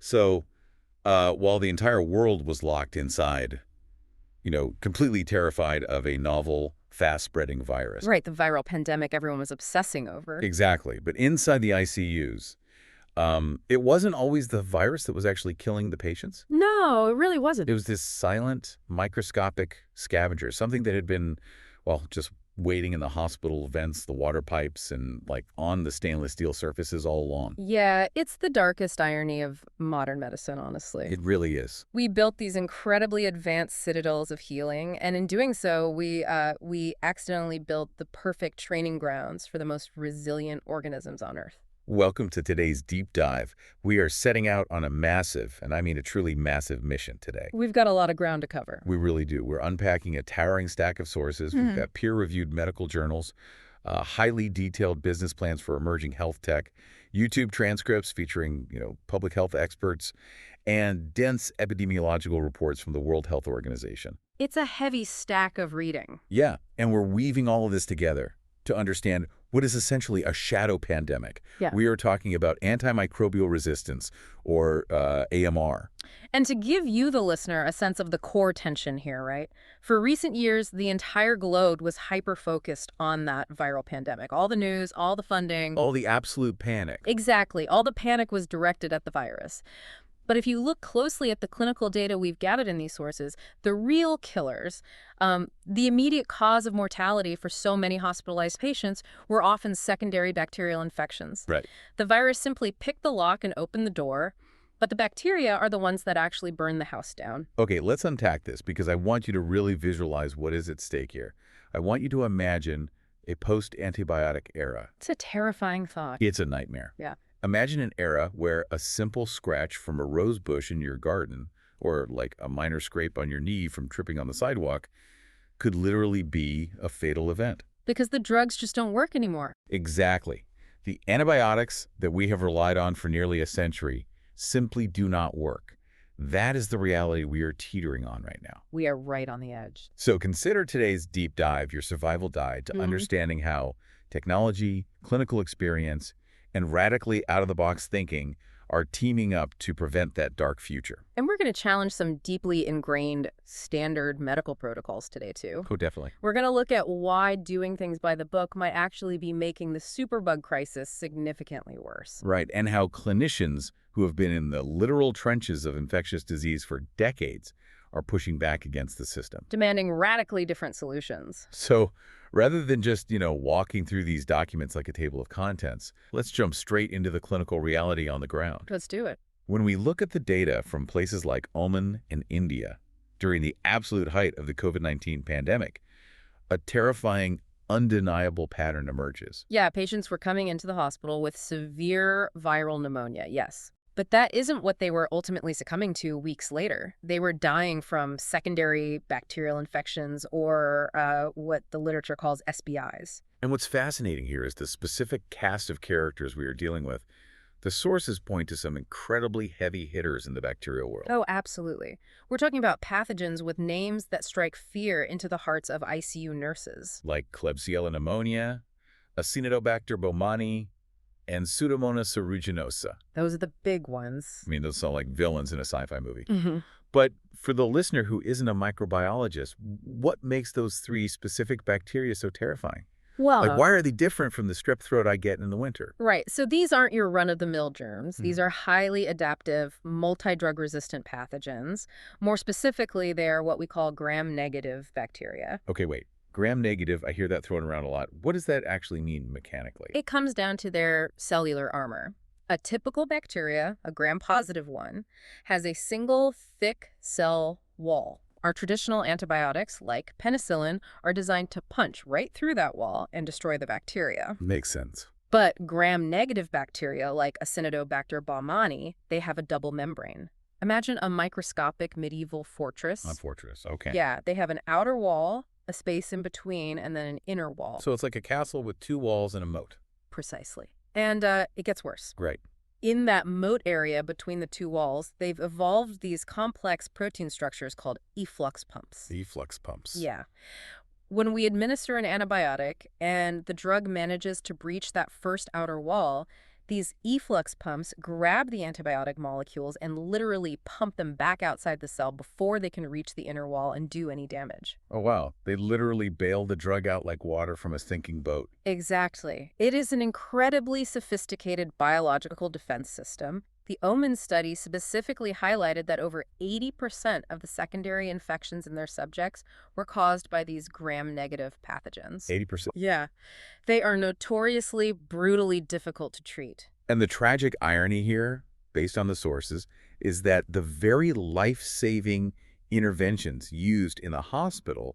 So while the entire world was locked inside, completely terrified of a novel, fast-spreading virus. Right, the viral pandemic everyone was obsessing over. Exactly. But inside the ICUs, it wasn't always the virus that was actually killing the patients. No, it really wasn't. It was this silent, microscopic scavenger, something that had been, well, just waiting in the hospital vents, the water pipes, and on the stainless steel surfaces all along. Yeah, it's the darkest irony of modern medicine, honestly. It really is. We built these incredibly advanced citadels of healing, and in doing so, we accidentally built the perfect training grounds for the most resilient organisms on Earth. Welcome to today's deep dive. We are setting out on a massive, and I mean a truly massive mission today. We've got a lot of ground to cover. We really do. We're unpacking a towering stack of sources. We've got peer-reviewed medical journals, highly detailed business plans for emerging health tech, YouTube transcripts featuring, public health experts, and dense epidemiological reports from the World Health Organization. It's a heavy stack of reading. Yeah, and we're weaving all of this together to understand what is essentially a shadow pandemic. Yeah. We are talking about antimicrobial resistance, or AMR. And to give you, the listener, a sense of the core tension here, right? For recent years, the entire globe was hyper-focused on that viral pandemic. All the news, all the funding. All the absolute panic. Exactly. All the panic was directed at the virus. But if you look closely at the clinical data we've gathered in these sources, the real killers, the immediate cause of mortality for so many hospitalized patients were often secondary bacterial infections. Right. The virus simply picked the lock and opened the door, but the bacteria are the ones that actually burn the house down. Okay, let's unpack this because I want you to really visualize what is at stake here. I want you to imagine a post-antibiotic era. It's a terrifying thought. It's a nightmare. Yeah. Imagine an era where a simple scratch from a rose bush in your garden, or a minor scrape on your knee from tripping on the sidewalk, could literally be a fatal event. Because the drugs just don't work anymore. Exactly. The antibiotics that we have relied on for nearly a century simply do not work. That is the reality we are teetering on right now. We are right on the edge. So consider today's deep dive, your survival guide, to understanding how technology, clinical experience, and radically out-of-the-box thinking are teaming up to prevent that dark future. And we're going to challenge some deeply ingrained standard medical protocols today, too. Oh, definitely. We're going to look at why doing things by the book might actually be making the superbug crisis significantly worse. Right, and how clinicians who have been in the literal trenches of infectious disease for decades are pushing back against the system. Demanding radically different solutions. So rather than just, walking through these documents like a table of contents, let's jump straight into the clinical reality on the ground. Let's do it. When we look at the data from places like Oman and India during the absolute height of the COVID-19 pandemic, a terrifying, undeniable pattern emerges. Yeah, patients were coming into the hospital with severe viral pneumonia, yes. But that isn't what they were ultimately succumbing to weeks later. They were dying from secondary bacterial infections, or what the literature calls SBIs. And what's fascinating here is the specific cast of characters we are dealing with. The sources point to some incredibly heavy hitters in the bacterial world. Oh, absolutely. We're talking about pathogens with names that strike fear into the hearts of ICU nurses. Like Klebsiella pneumonia, Acinetobacter baumannii, and Pseudomonas aeruginosa. Those are the big ones. I mean, those sound like villains in a sci-fi movie. Mm-hmm. But for the listener who isn't a microbiologist, what makes those three specific bacteria so terrifying? Well, why are they different from the strep throat I get in the winter? right. So these aren't your run-of-the-mill germs. These are highly adaptive, multi-drug-resistant pathogens. More specifically, they're what we call gram-negative bacteria. Okay, wait. Gram-negative, I hear that thrown around a lot. What does that actually mean mechanically? It comes down to their cellular armor. A typical bacteria, a gram-positive one, has a single thick cell wall. Our traditional antibiotics, like penicillin, are designed to punch right through that wall and destroy the bacteria. Makes sense. But gram-negative bacteria, like Acinetobacter baumannii, they have a double membrane. Imagine a microscopic medieval fortress. A fortress, okay. Yeah, they have an outer wall, a space in between, and then an inner wall. So it's like a castle with two walls and a moat. Precisely. And it gets worse. Right. In that moat area between the two walls, they've evolved these complex protein structures called efflux pumps. Efflux pumps. Yeah. When we administer an antibiotic and the drug manages to breach that first outer wall, These efflux pumps grab the antibiotic molecules and literally pump them back outside the cell before they can reach the inner wall and do any damage. Oh, wow. They literally bail the drug out like water from a sinking boat. Exactly. It is an incredibly sophisticated biological defense system. The Omen study specifically highlighted that over 80% of the secondary infections in their subjects were caused by these gram-negative pathogens. 80%. Yeah. They are notoriously, brutally difficult to treat. And the tragic irony here, based on the sources, is that the very life-saving interventions used in the hospital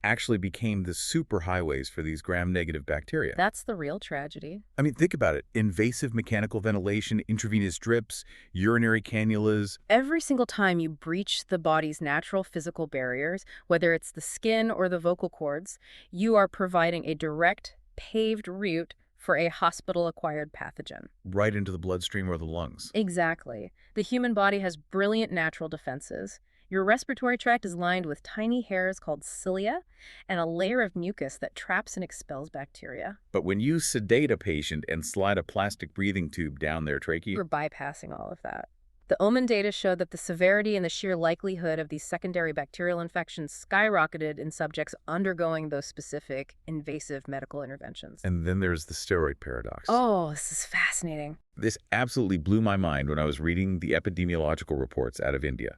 actually became the superhighways for these gram-negative bacteria. That's the real tragedy. I mean, think about it. Invasive mechanical ventilation, intravenous drips, urinary cannulas. Every single time you breach the body's natural physical barriers, whether it's the skin or the vocal cords, you are providing a direct, paved route for a hospital-acquired pathogen. Right into the bloodstream or the lungs. Exactly. The human body has brilliant natural defenses. Your respiratory tract is lined with tiny hairs called cilia and a layer of mucus that traps and expels bacteria. But when you sedate a patient and slide a plastic breathing tube down their trachea, We're bypassing all of that. The Omen data showed that the severity and the sheer likelihood of these secondary bacterial infections skyrocketed in subjects undergoing those specific invasive medical interventions. and then there's the steroid paradox. Oh, this is fascinating. This absolutely blew my mind when I was reading the epidemiological reports out of India.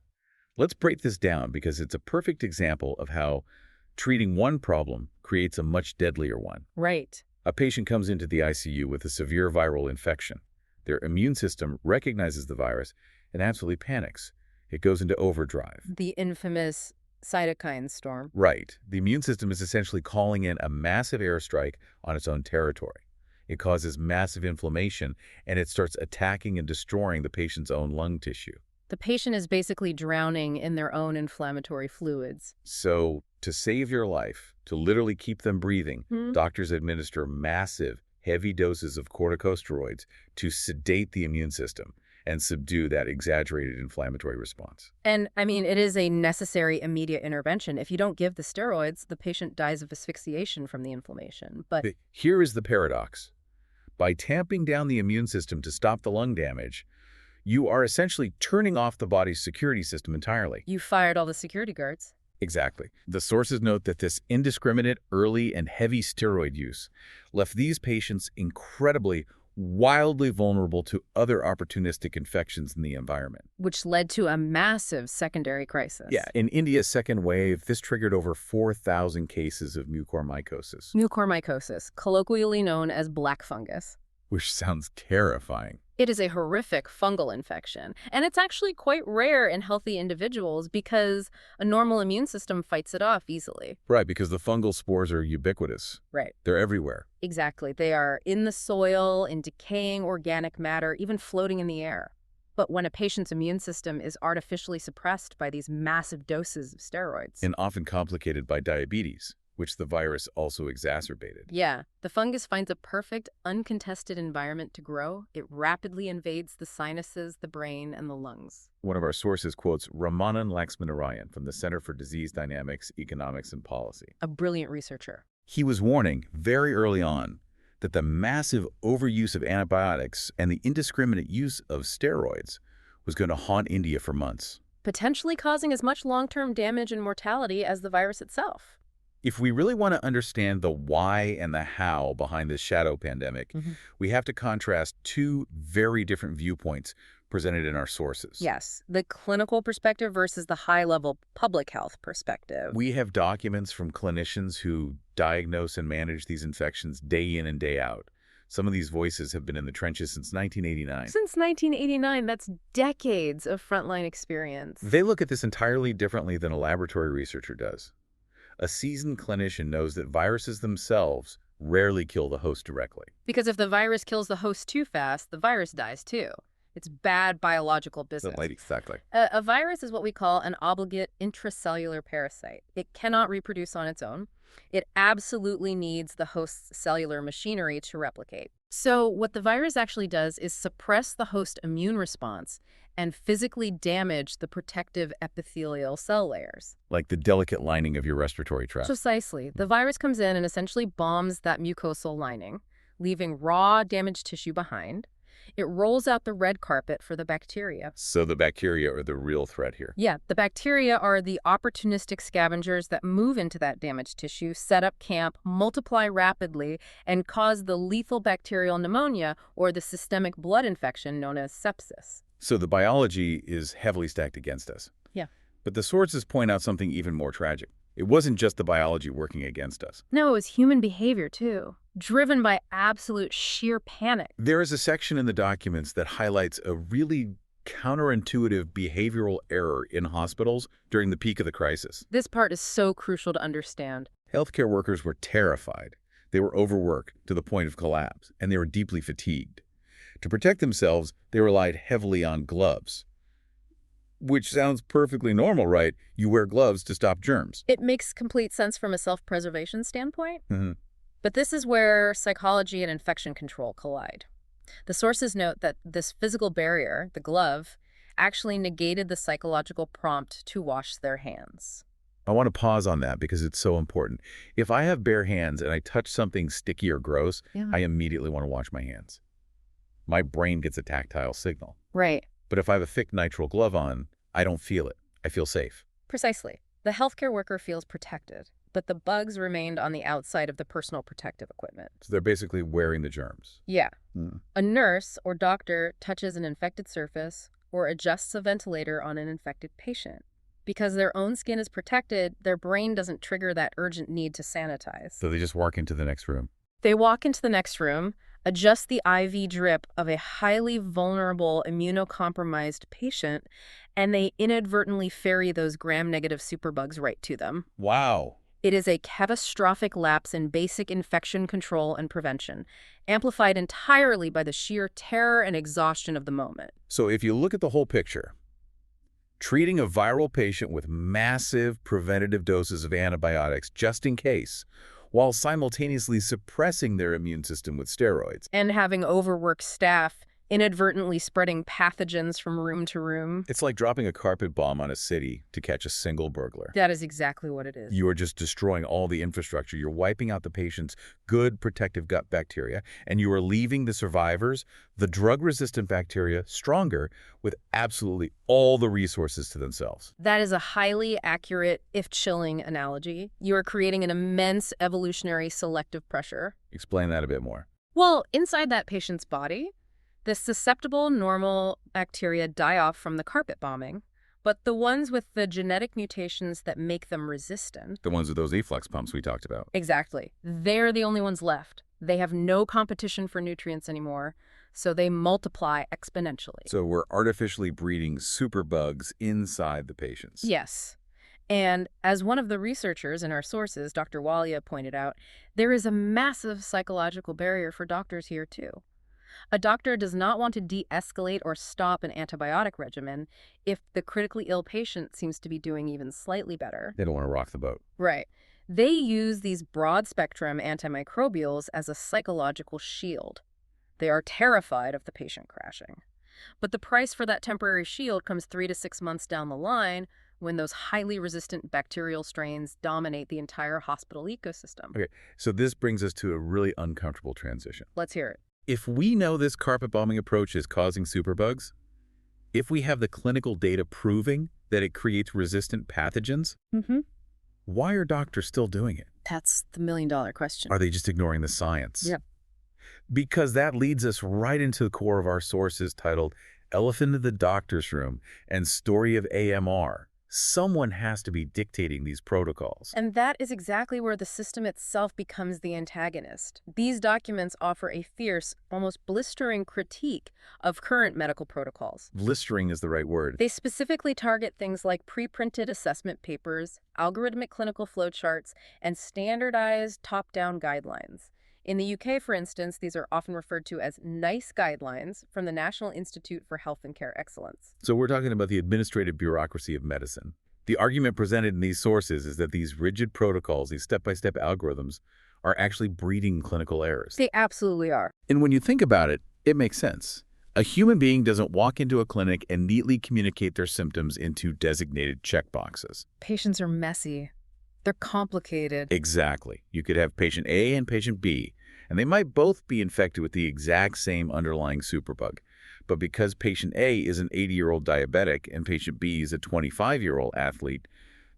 Let's break this down because it's a perfect example of how treating one problem creates a much deadlier one. Right. A patient comes into the ICU with a severe viral infection. Their immune system recognizes the virus and absolutely panics. It goes into overdrive. The infamous cytokine storm. Right. The immune system is essentially calling in a massive airstrike on its own territory. It causes massive inflammation, and it starts attacking and destroying the patient's own lung tissue. The patient is basically drowning in their own inflammatory fluids. So, to save your life, to literally keep them breathing, doctors administer massive, heavy doses of corticosteroids to sedate the immune system and subdue that exaggerated inflammatory response. And, I mean, it is a necessary immediate intervention. If you don't give the steroids, the patient dies of asphyxiation from the inflammation. But Here is the paradox. By tamping down the immune system to stop the lung damage, you are essentially turning off the body's security system entirely. you fired all the security guards. Exactly. The sources note that this indiscriminate, early, and heavy steroid use left these patients incredibly, wildly vulnerable to other opportunistic infections in the environment. Which led to a massive secondary crisis. Yeah, in India's second wave, this triggered over 4,000 cases of mucormycosis, Mucormycosis, colloquially known as black fungus. which sounds terrifying. It is a horrific fungal infection, and it's actually quite rare in healthy individuals because a normal immune system fights it off easily. Right, because the fungal spores are ubiquitous. Right. They're everywhere. Exactly. They are in the soil, in decaying organic matter, even floating in the air. But when a patient's immune system is artificially suppressed by these massive doses of steroids. And often complicated by diabetes, which the virus also exacerbated. Yeah, the fungus finds a perfect, uncontested environment to grow. It rapidly invades the sinuses, the brain, and the lungs. One of our sources quotes Ramanan Laxminarayan from the Center for Disease Dynamics, Economics, and Policy. A brilliant researcher. He was warning very early on that the massive overuse of antibiotics and the indiscriminate use of steroids was going to haunt India for months. Potentially causing as much long-term damage and mortality as the virus itself. If we really want to understand the why and the how behind this shadow pandemic, we have to contrast two very different viewpoints presented in our sources. Yes, the clinical perspective versus the high-level public health perspective. We have documents from clinicians who diagnose and manage these infections day in and day out. Some of these voices have been in the trenches since 1989. Since 1989, that's decades of frontline experience. They look at this entirely differently than a laboratory researcher does. A seasoned clinician knows that viruses themselves rarely kill the host directly. Because if the virus kills the host too fast, the virus dies too. It's bad biological business. Exactly. A virus is what we call an obligate intracellular parasite. It cannot reproduce on its own. It absolutely needs the host's cellular machinery to replicate. So what the virus actually does is suppress the host immune response and physically damage the protective epithelial cell layers. Like the delicate lining of your respiratory tract. Precisely. The virus comes in and essentially bombs that mucosal lining, leaving raw, damaged tissue behind. It rolls out the red carpet for the bacteria. So the bacteria are the real threat here. Yeah, the bacteria are the opportunistic scavengers that move into that damaged tissue, set up camp, multiply rapidly, and cause the lethal bacterial pneumonia or the systemic blood infection known as sepsis. So the biology is heavily stacked against us. Yeah. But the sources point out something even more tragic. It wasn't just the biology working against us. No, it was human behavior, too, driven by absolute sheer panic. There is a section in the documents that highlights a really counterintuitive behavioral error in hospitals during the peak of the crisis. This part is so crucial to understand. Healthcare workers were terrified. They were overworked to the point of collapse, and they were deeply fatigued. To protect themselves, they relied heavily on gloves. Which sounds perfectly normal, right? You wear gloves to stop germs. It makes complete sense from a self-preservation standpoint. Mm-hmm. But this is where psychology and infection control collide. The sources note that this physical barrier, the glove, actually negated the psychological prompt to wash their hands. I want to pause on that because it's so important. If I have bare hands and I touch something sticky or gross, I immediately want to wash my hands. My brain gets a tactile signal. Right. But if I have a thick nitrile glove on, I don't feel it. I feel safe. Precisely. The healthcare worker feels protected, but the bugs remained on the outside of the personal protective equipment. So they're basically wearing the germs. Yeah. A nurse or doctor touches an infected surface or adjusts a ventilator on an infected patient. Because their own skin is protected, their brain doesn't trigger that urgent need to sanitize. So they just walk into the next room. They walk into the next room, adjust the IV drip of a highly vulnerable, immunocompromised patient, and they inadvertently ferry those gram-negative superbugs right to them. Wow. It is a catastrophic lapse in basic infection control and prevention, amplified entirely by the sheer terror and exhaustion of the moment. So if you look at the whole picture, treating a viral patient with massive preventative doses of antibiotics just in case, while simultaneously suppressing their immune system with steroids. And having overworked staff, inadvertently spreading pathogens from room to room. It's like dropping a carpet bomb on a city to catch a single burglar. That is exactly what it is. You are just destroying all the infrastructure. You're wiping out the patient's good protective gut bacteria, and you are leaving the survivors, the drug-resistant bacteria, stronger with absolutely all the resources to themselves. That is a highly accurate, if chilling, analogy. You are creating an immense evolutionary selective pressure. Explain that a bit more. Well, inside that patient's body, the susceptible normal bacteria die off from the carpet bombing, but the ones with the genetic mutations that make them resistant... The ones with those efflux pumps we talked about. Exactly. They're the only ones left. They have no competition for nutrients anymore, so they multiply exponentially. So we're artificially breeding superbugs inside the patients. Yes. And as one of the researchers in our sources, Dr. Walia, pointed out, there is a massive psychological barrier for doctors here, too. A doctor does not want to de-escalate or stop an antibiotic regimen if the critically ill patient seems to be doing even slightly better. They don't want to rock the boat. Right. They use these broad-spectrum antimicrobials as a psychological shield. They are terrified of the patient crashing. But the price for that temporary shield comes 3 to 6 months down the line when those highly resistant bacterial strains dominate the entire hospital ecosystem. Okay, so this brings us to a really uncomfortable transition. Let's hear it. If we know this carpet bombing approach is causing superbugs, if we have the clinical data proving that it creates resistant pathogens, why are doctors still doing it? That's the million-dollar question. Are they just ignoring the science? Yeah. Because that leads us right into the core of our sources titled Elephant in the Doctor's Room and Story of AMR. Someone has to be dictating these protocols. And that is exactly where the system itself becomes the antagonist. These documents offer a fierce, almost blistering critique of current medical protocols. Blistering is the right word. They specifically target things like pre-printed assessment papers, algorithmic clinical flowcharts, and standardized top-down guidelines. In the UK, for instance, these are often referred to as NICE guidelines from the National Institute for Health and Care Excellence. So we're talking about the administrative bureaucracy of medicine. The argument presented in these sources is that these rigid protocols, these step-by-step algorithms, are actually breeding clinical errors. They absolutely are. And when you think about it, it makes sense. A human being doesn't walk into a clinic and neatly communicate their symptoms into designated checkboxes. Patients are messy. They're complicated. Exactly. You could have patient A and patient B, And they might both be infected with the exact same underlying superbug. But because patient A is an 80-year-old diabetic and patient B is a 25-year-old athlete,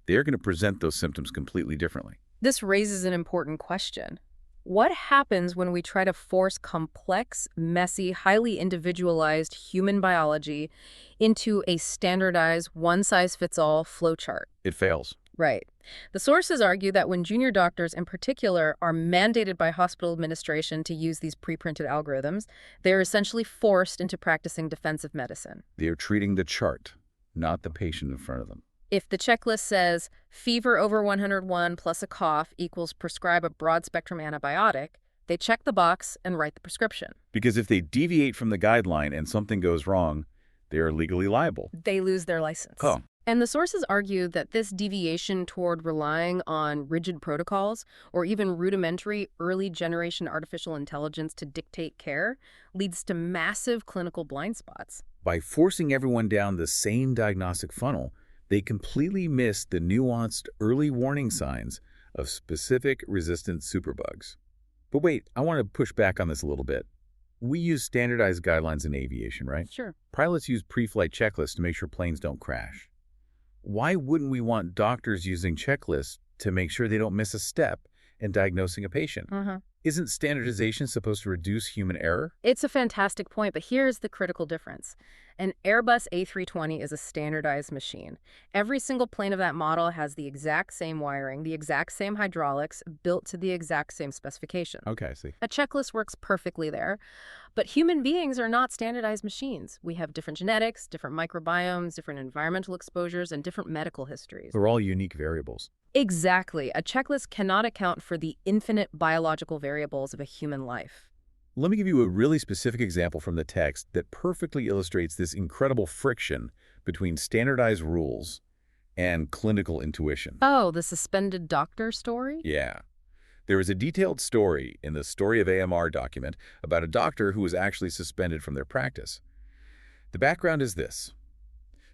they're going to present those symptoms completely differently. This raises an important question. What happens when we try to force complex, messy, highly individualized human biology into a standardized, one-size-fits-all flowchart? It fails. Right. The sources argue that when junior doctors in particular are mandated by hospital administration to use these pre-printed algorithms, they are essentially forced into practicing defensive medicine. They're treating the chart, not the patient in front of them. If the checklist says fever over 101 plus a cough equals prescribe a broad-spectrum antibiotic, they check the box and write the prescription. Because if they deviate from the guideline and something goes wrong, they are legally liable. They lose their license. Oh. And the sources argue that this deviation toward relying on rigid protocols or even rudimentary early-generation artificial intelligence to dictate care leads to massive clinical blind spots. By forcing everyone down the same diagnostic funnel, they completely miss the nuanced early warning signs of specific resistant superbugs. But wait, I want to push back on this a little bit. We use standardized guidelines in aviation, right? Sure. Pilots use pre-flight checklists to make sure planes don't crash. Why wouldn't we want doctors using checklists to make sure they don't miss a step in diagnosing a patient? Isn't standardization supposed to reduce human error? It's a fantastic point, but here's the critical difference. An Airbus A320 is a standardized machine. Every single plane of that model has the exact same wiring, the exact same hydraulics, built to the exact same specification. Okay, I see. A checklist works perfectly there. But human beings are not standardized machines. We have different genetics, different microbiomes, different environmental exposures, and different medical histories. They're all unique variables. Exactly. A checklist cannot account for the infinite biological variables of a human life. Let me give you a really specific example from the text that perfectly illustrates this incredible friction between standardized rules and clinical intuition. Oh, the suspended doctor story? Yeah. There is a detailed story in the Story of AMR document about a doctor who was actually suspended from their practice. The background is this.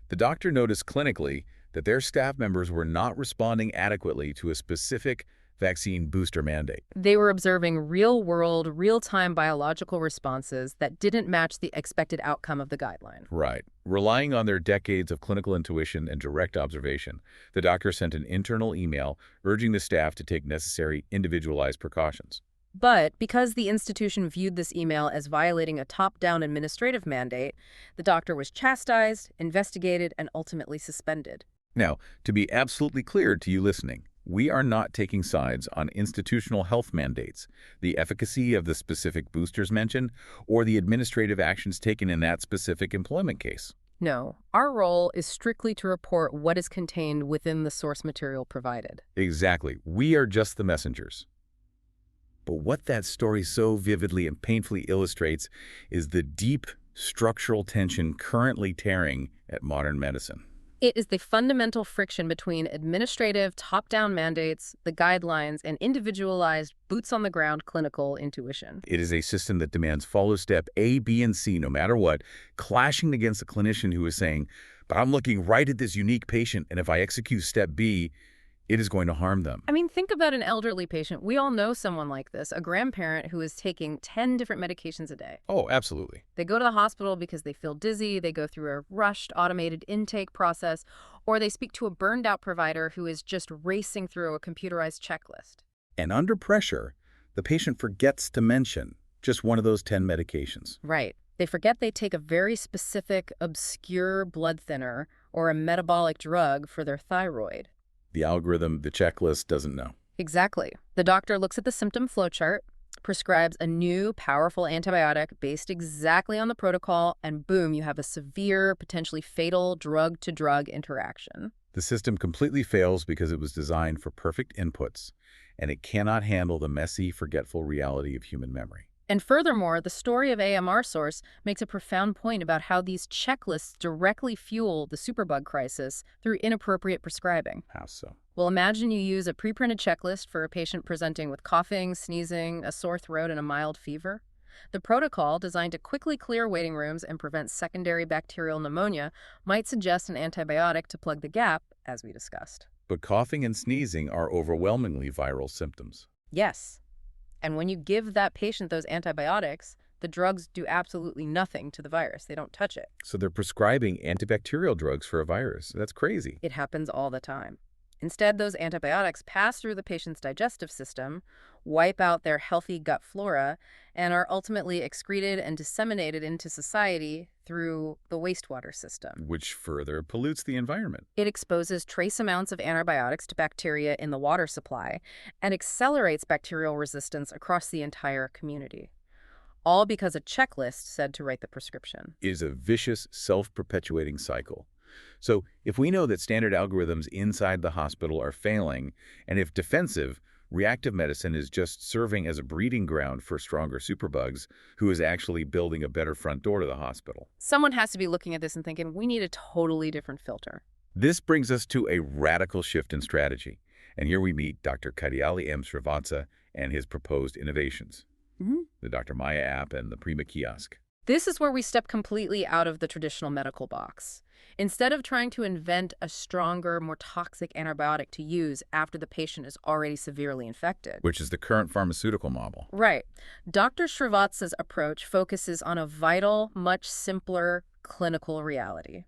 The doctor noticed clinically that their staff members were not responding adequately to a specific vaccine booster mandate. They were observing real-world, real-time biological responses that didn't match the expected outcome of the guideline. Right. Relying on their decades of clinical intuition and direct observation, the doctor sent an internal email urging the staff to take necessary individualized precautions. But because the institution viewed this email as violating a top-down administrative mandate, the doctor was chastised, investigated, and ultimately suspended. Now, to be absolutely clear to you listening, we are not taking sides on institutional health mandates, the efficacy of the specific boosters mentioned, or the administrative actions taken in that specific employment case. No, our role is strictly to report what is contained within the source material provided. Exactly. We are just the messengers. But what that story so vividly and painfully illustrates is the deep structural tension currently tearing at modern medicine. It is the fundamental friction between administrative top-down mandates, the guidelines, and individualized, boots-on-the-ground clinical intuition. It is a system that demands follow step A, B, and C no matter what, clashing against a clinician who is saying, but I'm looking right at this unique patient, and if I execute step B, it is going to harm them. I mean, think about an elderly patient. We all know someone like this, a grandparent who is taking 10 different medications a day. Oh, absolutely. They go to the hospital because they feel dizzy, they go through a rushed automated intake process, or they speak to a burned-out provider who is just racing through a computerized checklist. And under pressure, the patient forgets to mention just one of those 10 medications. Right. They forget they take a very specific, obscure blood thinner or a metabolic drug for their thyroid. The algorithm, the checklist, doesn't know. Exactly. The doctor looks at the symptom flowchart, prescribes a new, powerful antibiotic based exactly on the protocol, and boom, you have a severe, potentially fatal drug-to-drug interaction. The system completely fails because it was designed for perfect inputs, and it cannot handle the messy, forgetful reality of human memory. And furthermore, the Story of AMR source makes a profound point about how these checklists directly fuel the superbug crisis through inappropriate prescribing. How so? Well, imagine you use a pre-printed checklist for a patient presenting with coughing, sneezing, a sore throat, and a mild fever. The protocol, designed to quickly clear waiting rooms and prevent secondary bacterial pneumonia, might suggest an antibiotic to plug the gap, as we discussed. But coughing and sneezing are overwhelmingly viral symptoms. Yes. And when you give that patient those antibiotics, the drugs do absolutely nothing to the virus. They don't touch it. So they're prescribing antibacterial drugs for a virus. That's crazy. It happens all the time. Instead, those antibiotics pass through the patient's digestive system, wipe out their healthy gut flora, and are ultimately excreted and disseminated into society through the wastewater system. Which further pollutes the environment. It exposes trace amounts of antibiotics to bacteria in the water supply and accelerates bacterial resistance across the entire community. All because a checklist said to write the prescription. It is a vicious, self-perpetuating cycle. So if we know that standard algorithms inside the hospital are failing, and if defensive, reactive medicine is just serving as a breeding ground for stronger superbugs, who is actually building a better front door to the hospital? Someone has to be looking at this and thinking, we need a totally different filter. This brings us to a radical shift in strategy. And here we meet Dr. Katyali M. Srivatsa and his proposed innovations. The Dr. Maya app and the Preve kiosk. This is where we step completely out of the traditional medical box. Instead of trying to invent a stronger, more toxic antibiotic to use after the patient is already severely infected. Which is the current pharmaceutical model. Right. Dr. Srivatsa's approach focuses on a vital, much simpler clinical reality.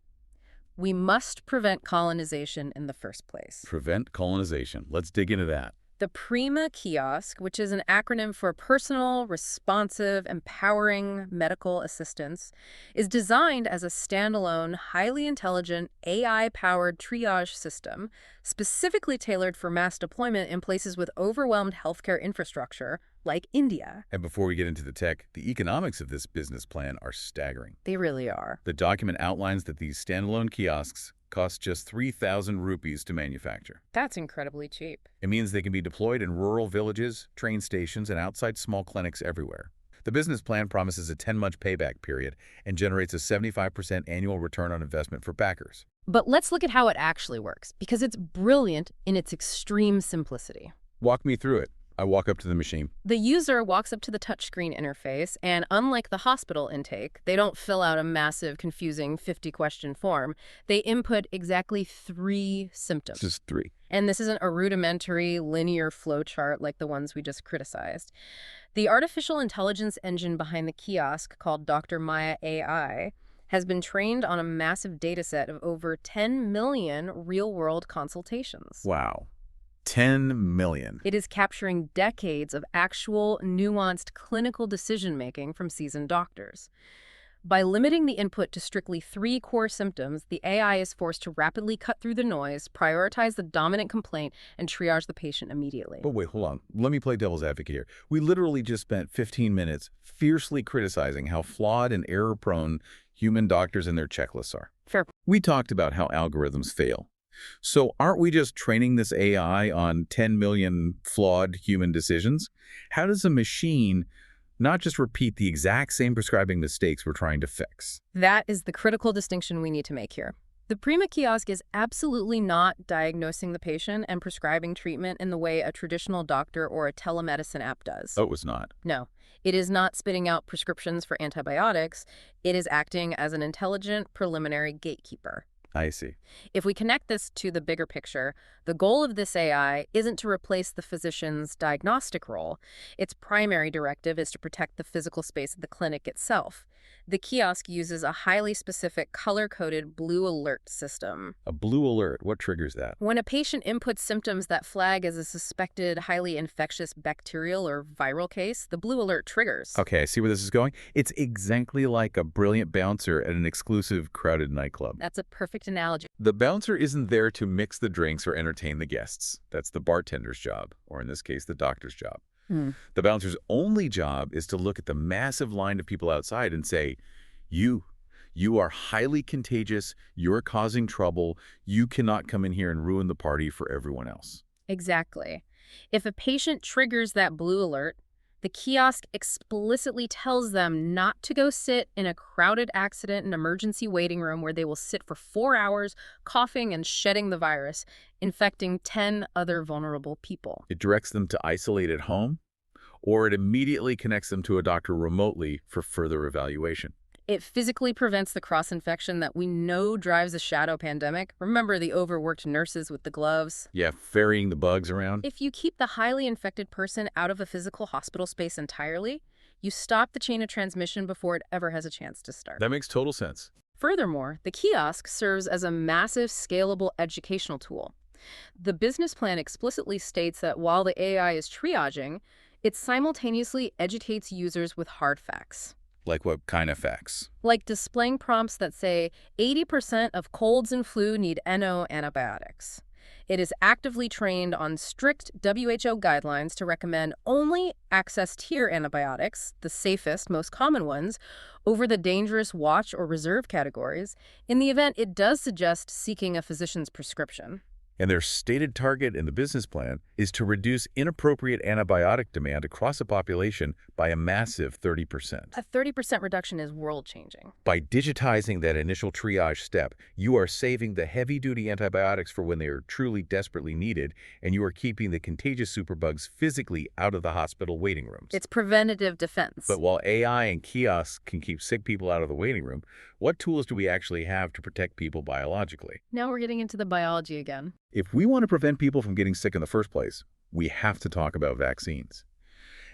We must prevent colonization in the first place. Prevent colonization. Let's dig into that. The Preve kiosk, which is an acronym for Personal, Responsive, Empowering Medical Assistance, is designed as a standalone, highly intelligent, AI-powered triage system specifically tailored for mass deployment in places with overwhelmed healthcare infrastructure, like India. And before we get into the tech, the economics of this business plan are staggering. They really are. The document outlines that these standalone kiosks cost just 3,000 rupees to manufacture. That's incredibly cheap. It means they can be deployed in rural villages, train stations, and outside small clinics everywhere. The business plan promises a 10-month payback period and generates a 75% annual return on investment for backers. But let's look at how it actually works, because it's brilliant in its extreme simplicity. Walk me through it. I walk up to the machine. The user walks up to the touchscreen interface, and unlike the hospital intake, they don't fill out a massive, confusing 50-question form. They input exactly 3 symptoms. Just 3. And this isn't a rudimentary, linear flowchart like the ones we just criticized. The artificial intelligence engine behind the kiosk, called Dr. Maya AI, has been trained on a massive data set of over 10 million real-world consultations. Wow. 10 million. It is capturing decades of actual, nuanced clinical decision-making from seasoned doctors. By limiting the input to strictly 3 core symptoms, the AI is forced to rapidly cut through the noise, prioritize the dominant complaint, and triage the patient immediately. But wait, hold on. Let me play devil's advocate here. We literally just spent 15 minutes fiercely criticizing how flawed and error-prone human doctors and their checklists are. Fair. We talked about how algorithms fail. So aren't we just training this AI on 10 million flawed human decisions? How does a machine not just repeat the exact same prescribing mistakes we're trying to fix? That is the critical distinction we need to make here. The Preve kiosk is absolutely not diagnosing the patient and prescribing treatment in the way a traditional doctor or a telemedicine app does. Oh, it's not. No. It is not spitting out prescriptions for antibiotics. It is acting as an intelligent preliminary gatekeeper. I see. If we connect this to the bigger picture, the goal of this AI isn't to replace the physician's diagnostic role. Its primary directive is to protect the physical space of the clinic itself. The kiosk uses a highly specific color-coded blue alert system. A blue alert, what triggers that? When a patient inputs symptoms that flag as a suspected highly infectious bacterial or viral case, the blue alert triggers. Okay, I see where this is going. It's exactly like a brilliant bouncer at an exclusive crowded nightclub. That's a perfect analogy. The bouncer isn't there to mix the drinks or entertain the guests. That's the bartender's job, or in this case, the doctor's job. The bouncer's only job is to look at the massive line of people outside and say, you are highly contagious, you're causing trouble, you cannot come in here and ruin the party for everyone else. Exactly. If a patient triggers that blue alert, the kiosk explicitly tells them not to go sit in a crowded accident and emergency waiting room where they will sit for 4 hours, coughing and shedding the virus, infecting 10 other vulnerable people. It directs them to isolate at home, or it immediately connects them to a doctor remotely for further evaluation. It physically prevents the cross-infection that we know drives a shadow pandemic. Remember the overworked nurses with the gloves? Yeah, ferrying the bugs around. If you keep the highly infected person out of a physical hospital space entirely, you stop the chain of transmission before it ever has a chance to start. That makes total sense. Furthermore, the kiosk serves as a massive, scalable educational tool. The business plan explicitly states that while the AI is triaging, it simultaneously educates users with hard facts. Like what kind of facts? Like displaying prompts that say 80% of colds and flu need NO antibiotics. It is actively trained on strict WHO guidelines to recommend only access tier antibiotics, the safest, most common ones, over the dangerous watch or reserve categories, in the event it does suggest seeking a physician's prescription. And their stated target in the business plan is to reduce inappropriate antibiotic demand across the population by a massive 30%. A 30% reduction is world-changing. By digitizing that initial triage step, you are saving the heavy-duty antibiotics for when they are truly desperately needed, and you are keeping the contagious superbugs physically out of the hospital waiting rooms. It's preventative defense. But while AI and kiosks can keep sick people out of the waiting room, what tools do we actually have to protect people biologically? Now we're getting into the biology again. If we want to prevent people from getting sick in the first place, we have to talk about vaccines.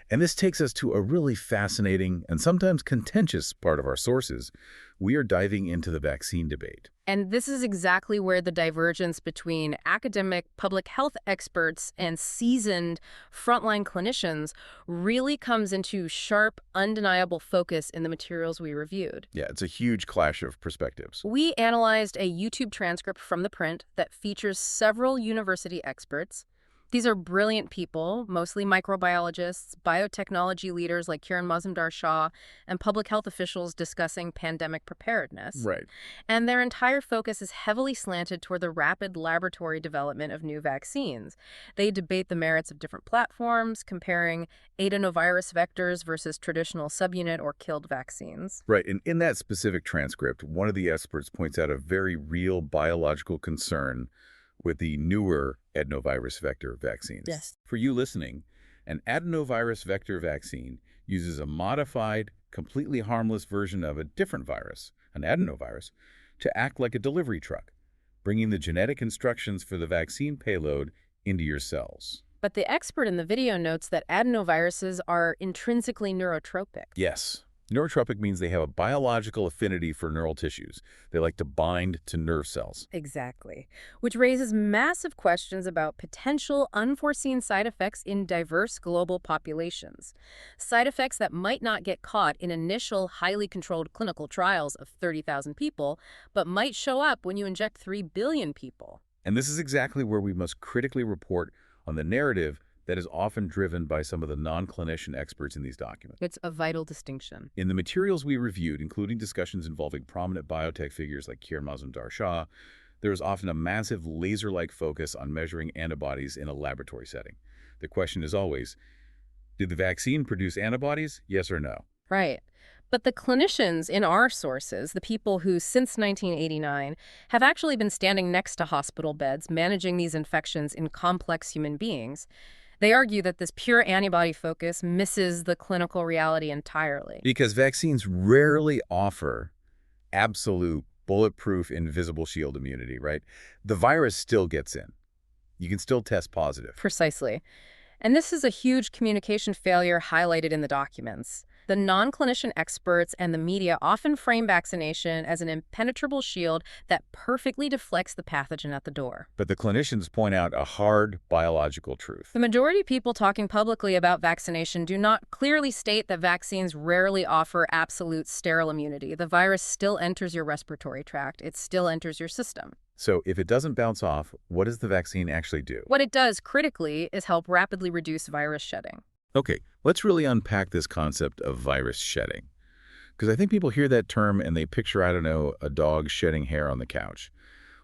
And this takes us to a really fascinating and sometimes contentious part of our sources. We are diving into the vaccine debate. And this is exactly where the divergence between academic public health experts and seasoned frontline clinicians really comes into sharp, undeniable focus in the materials we reviewed. Yeah, it's a huge clash of perspectives. We analyzed a YouTube transcript from the print that features several university experts. These are brilliant people, mostly microbiologists, biotechnology leaders like Kiran Mazumdar-Shaw, and public health officials discussing pandemic preparedness. Right. And their entire focus is heavily slanted toward the rapid laboratory development of new vaccines. They debate the merits of different platforms, comparing adenovirus vectors versus traditional subunit or killed vaccines. Right, and in that specific transcript, one of the experts points out a very real biological concern with the newer adenovirus vector vaccines. Yes. For you listening, an adenovirus vector vaccine uses a modified, completely harmless version of a different virus, an adenovirus, to act like a delivery truck, bringing the genetic instructions for the vaccine payload into your cells. But the expert in the video notes that adenoviruses are intrinsically neurotropic. Yes. Neurotropic means they have a biological affinity for neural tissues. They like to bind to nerve cells. Exactly. Which raises massive questions about potential unforeseen side effects in diverse global populations. Side effects that might not get caught in initial, highly controlled clinical trials of 30,000 people, but might show up when you inject 3 billion people. And this is exactly where we must critically report on the narrative that is often driven by some of the non-clinician experts in these documents. It's a vital distinction. In the materials we reviewed, including discussions involving prominent biotech figures like Kiran Mazumdar-Shaw, there is often a massive laser-like focus on measuring antibodies in a laboratory setting. The question is always, did the vaccine produce antibodies, yes or no? Right. But the clinicians in our sources, the people who since 1989 have actually been standing next to hospital beds managing these infections in complex human beings, they argue that this pure antibody focus misses the clinical reality entirely. Because vaccines rarely offer absolute, bulletproof, invisible shield immunity, right? The virus still gets in. You can still test positive. Precisely. And this is a huge communication failure highlighted in the documents. The non-clinician experts and the media often frame vaccination as an impenetrable shield that perfectly deflects the pathogen at the door. But the clinicians point out a hard biological truth. The majority of people talking publicly about vaccination do not clearly state that vaccines rarely offer absolute sterile immunity. The virus still enters your respiratory tract. It still enters your system. So if it doesn't bounce off, what does the vaccine actually do? What it does, critically, is help rapidly reduce virus shedding. Okay, let's really unpack this concept of virus shedding. Because I think people hear that term and they picture, I don't know, a dog shedding hair on the couch.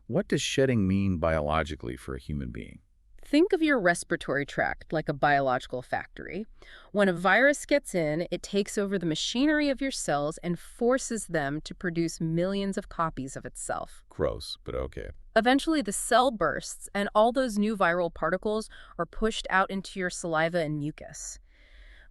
What does shedding mean biologically for a human being? Think of your respiratory tract like a biological factory. When a virus gets in, it takes over the machinery of your cells and forces them to produce millions of copies of itself. Gross, but okay. Eventually, the cell bursts, and all those new viral particles are pushed out into your saliva and mucus.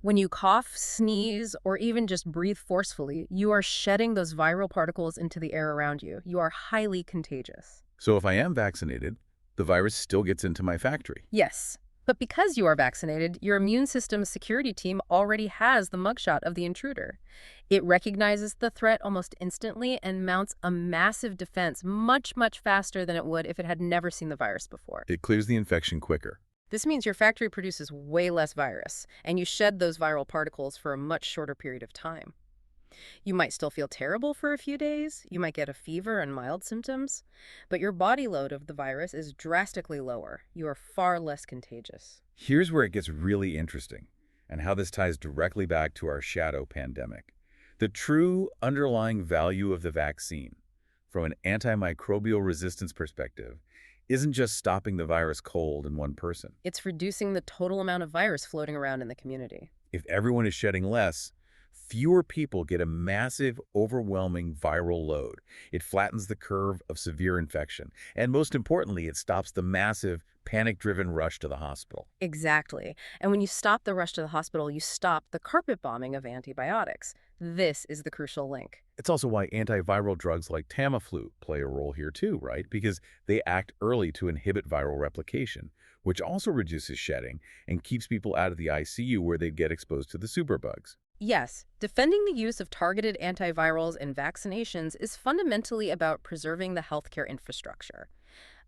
When you cough, sneeze, or even just breathe forcefully, you are shedding those viral particles into the air around you. You are highly contagious. So if I am vaccinated, the virus still gets into my factory. Yes, but because you are vaccinated, your immune system's security team already has the mugshot of the intruder. It recognizes the threat almost instantly and mounts a massive defense much, much faster than it would if it had never seen the virus before. It clears the infection quicker. This means your factory produces way less virus, and you shed those viral particles for a much shorter period of time. You might still feel terrible for a few days, you might get a fever and mild symptoms, but your body load of the virus is drastically lower. You are far less contagious. Here's where it gets really interesting, and how this ties directly back to our shadow pandemic. The true underlying value of the vaccine, from an antimicrobial resistance perspective, isn't just stopping the virus cold in one person. It's reducing the total amount of virus floating around in the community. If everyone is shedding less, fewer people get a massive, overwhelming viral load. It flattens the curve of severe infection. And most importantly, it stops the massive, panic-driven rush to the hospital. Exactly. And when you stop the rush to the hospital, you stop the carpet bombing of antibiotics. This is the crucial link. It's also why antiviral drugs like Tamiflu play a role here too, right? Because they act early to inhibit viral replication, which also reduces shedding and keeps people out of the ICU where they'd get exposed to the superbugs. Yes, defending the use of targeted antivirals and vaccinations is fundamentally about preserving the healthcare infrastructure.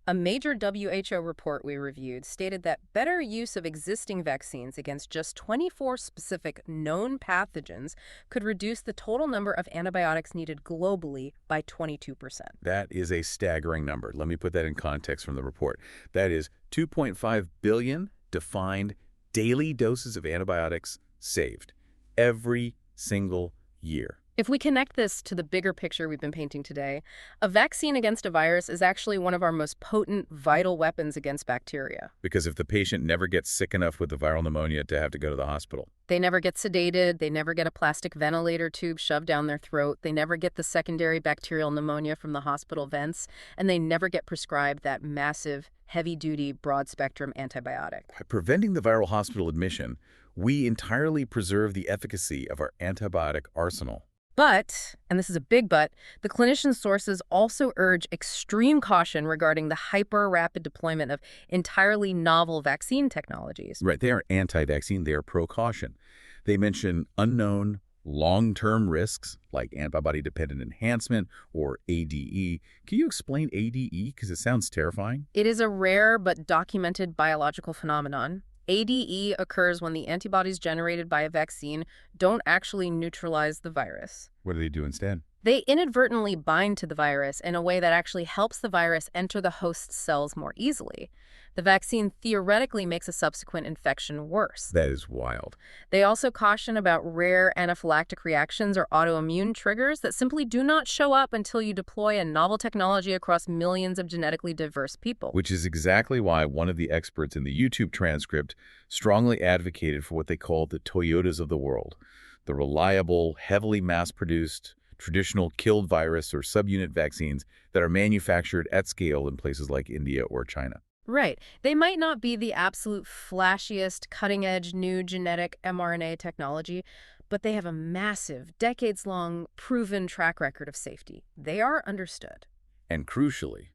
A major WHO report we reviewed stated that better use of existing vaccines against just 24 specific known pathogens could reduce the total number of antibiotics needed globally by 22%. That is a staggering number. Let me put that in context from the report. That is 2.5 billion defined daily doses of antibiotics saved every single year. If we connect this to the bigger picture we've been painting today, a vaccine against a virus is actually one of our most potent, vital weapons against bacteria. Because if the patient never gets sick enough with the viral pneumonia to have to go to the hospital, They never get sedated, they never get a plastic ventilator tube shoved down their throat, they never get the secondary bacterial pneumonia from the hospital vents, and they never get prescribed that massive, heavy-duty, broad-spectrum antibiotic. by preventing the viral hospital admission, we entirely preserve the efficacy of our antibiotic arsenal. But, and this is a big but, the clinician sources also urge extreme caution regarding the hyper-rapid deployment of entirely novel vaccine technologies. Right, they are anti-vaccine, they are pro-caution. They mention unknown, long-term risks like antibody-dependent enhancement or ADE. Can you explain ADE? Because it sounds terrifying. It is a rare but documented biological phenomenon. ADE occurs when the antibodies generated by a vaccine don't actually neutralize the virus. What do they do instead? They inadvertently bind to the virus in a way that actually helps the virus enter the host's cells more easily. The vaccine theoretically makes a subsequent infection worse. That is wild. They also caution about rare anaphylactic reactions or autoimmune triggers that simply do not show up until you deploy a novel technology across millions of genetically diverse people. Which is exactly why one of the experts in the YouTube transcript strongly advocated for what they called the Toyotas of the world, the reliable, heavily mass-produced, traditional killed virus or subunit vaccines that are manufactured at scale in places like India or China. Right. They might not be the absolute flashiest, cutting-edge new genetic mRNA technology, but they have a massive, decades-long, proven track record of safety. They are understood. And crucially,